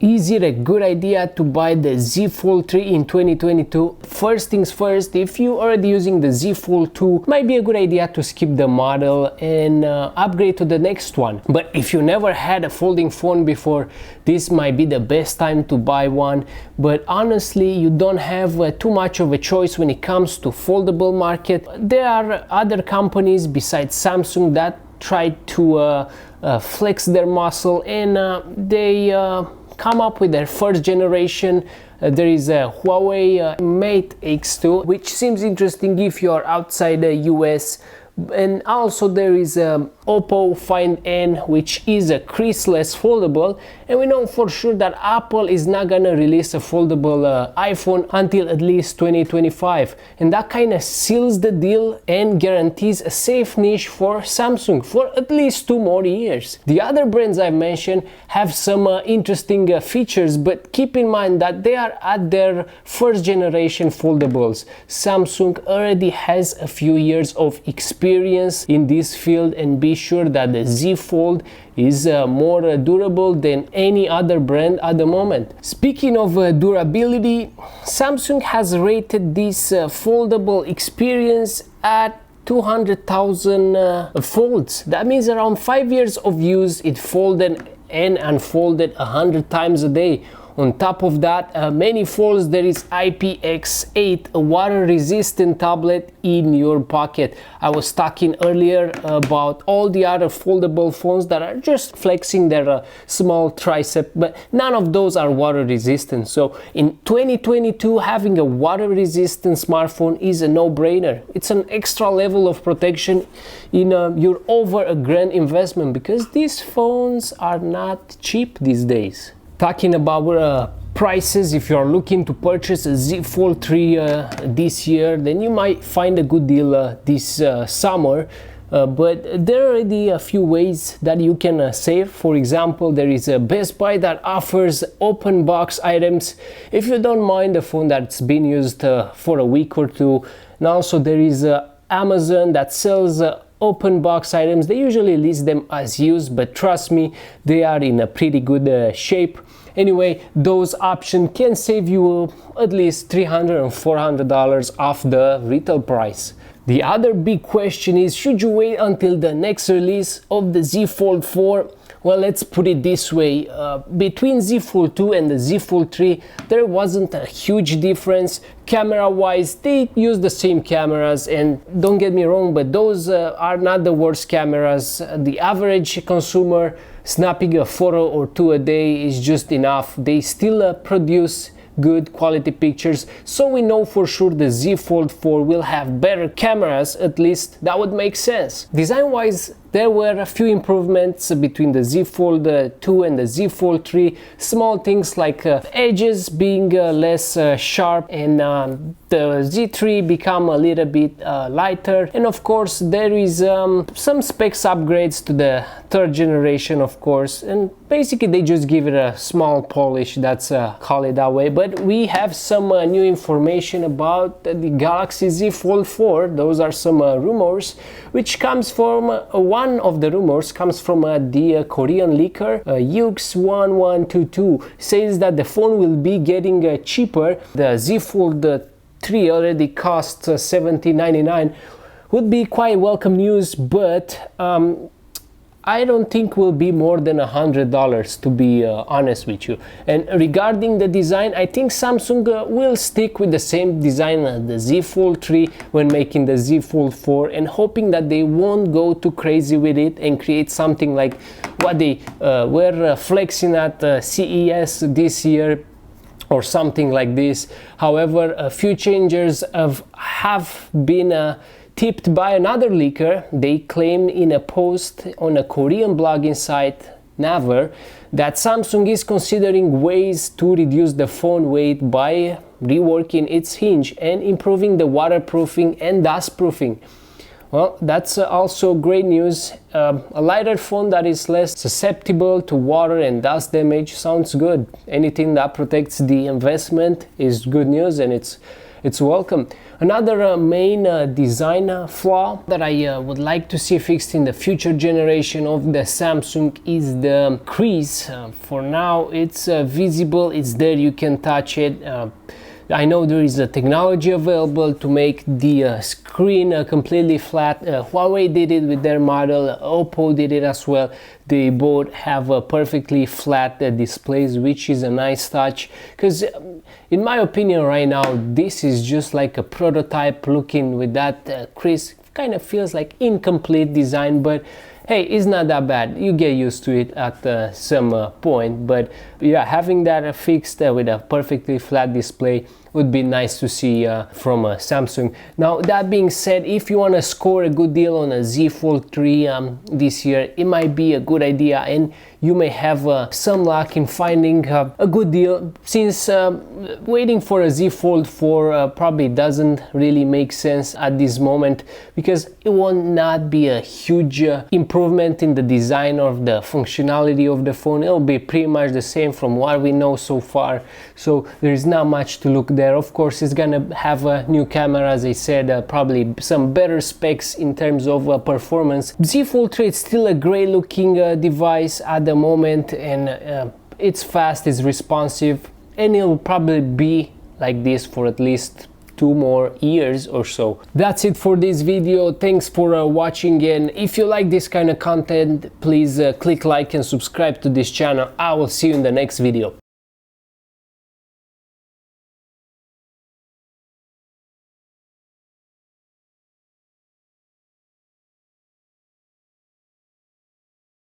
Is it a good idea to buy the Z Fold 3 in 2022? First things first, if you're already using the Z Fold 2, might be a good idea to skip the model and upgrade to the next one. But if you never had a folding phone before, this might be the best time to buy one. But honestly, you don't have too much of a choice when it comes to foldable market. There are other companies besides Samsung that try to flex their muscle, and they come up with their first generation. There is a Huawei Mate X2, which seems interesting if you are outside the US. And also there is Oppo Find N, which is a creaseless foldable, and we know for sure that Apple is not gonna release a foldable iPhone until at least 2025, and that kind of seals the deal and guarantees a safe niche for Samsung for at least 2 more years. The other brands I mentioned have some interesting features, but keep in mind that they are at their first generation foldables. Samsung already has a few years of experience in this field, and be sure that the Z Fold is more durable than any other brand at the moment. Speaking of durability, Samsung has rated this foldable experience at 200,000 folds. That means around 5 years of use, it folded and unfolded 100 times a day. On top of that, many folds, there is IPX8, a water-resistant tablet in your pocket. I was talking earlier about all the other foldable phones that are just flexing their small tricep, but none of those are water-resistant. So in 2022, having a water-resistant smartphone is a no-brainer. It's an extra level of protection in your over $1,000 investment, because these phones are not cheap these days. Talking about prices, if you are looking to purchase a Z Fold 3 this year, then you might find a good deal this summer. But there are already a few ways that you can save. For example, there is a Best Buy that offers open box items if you don't mind a phone that's been used for a week or two. And also there is Amazon that sells open box items. They usually list them as used, but trust me, they are in a pretty good shape. Anyway, those options can save you at least $300 and $400 off the retail price. The other big question is, should you wait until the next release of the Z Fold 4? Well, let's put it this way, between Z Fold 2 and the Z Fold 3, there wasn't a huge difference. Camera-wise, they use the same cameras, and don't get me wrong, but those are not the worst cameras. The average consumer snapping a photo or two a day is just enough. They still produce good quality pictures, so we know for sure the Z Fold 4 will have better cameras. At least that would make sense. Design wise, there were a few improvements between the Z Fold 2 and the Z Fold 3. Small things like edges being less sharp, and the Z3 become a little bit lighter. And of course there is some specs upgrades to the 3rd generation, of course, and basically they just give it a small polish, that's call it that way. But we have some new information about the Galaxy Z Fold 4. Those are some rumors, which comes from one of the rumors comes from the Korean leaker Yux1122, says that the phone will be getting cheaper. The Z Fold 3 already costs $17.99. Would be quite welcome news, but I don't think will be more than $100, to be honest with you. And regarding the design, I think Samsung will stick with the same design as the Z Fold 3 when making the Z Fold 4, and hoping that they won't go too crazy with it and create something like what they were flexing at CES this year or something like this. However, a few changes have been tipped by another leaker. They claimed in a post on a Korean blogging site, Naver, that Samsung is considering ways to reduce the phone weight by reworking its hinge and improving the waterproofing and dust proofing. Well, that's also great news. A lighter phone that is less susceptible to water and dust damage sounds good. Anything that protects the investment is good news, and it's it's welcome. Another main design flaw that I would like to see fixed in the future generation of the Samsung is the crease. For now it's visible, it's there, you can touch it. I know there is a technology available to make the screen completely flat. Huawei did it with their model, Oppo did it as well. They both have perfectly flat displays, which is a nice touch, because in my opinion right now this is just like a prototype looking with that crease. Kind of feels like incomplete design, but hey, it's not that bad. You get used to it at some point. But yeah, having that fixed with a perfectly flat display would be nice to see from Samsung. Now, that being said, if you want to score a good deal on a Z Fold 3 this year, it might be a good idea, and you may have some luck in finding a good deal, since waiting for a Z Fold 4 probably doesn't really make sense at this moment, because it will not be a huge improvement in the design of the functionality of the phone. It'll be pretty much the same from what we know so far, so there is not much to look there. Of course, it's gonna have a new camera, as I said, probably some better specs in terms of performance. Z Fold 3 is still a great looking device at the moment, and it's fast, it's responsive, and it'll probably be like this for at least 2 more years or so. That's it for this video. Thanks for watching, and if you like this kind of content, please click like and subscribe to this channel. I will see you in the next video.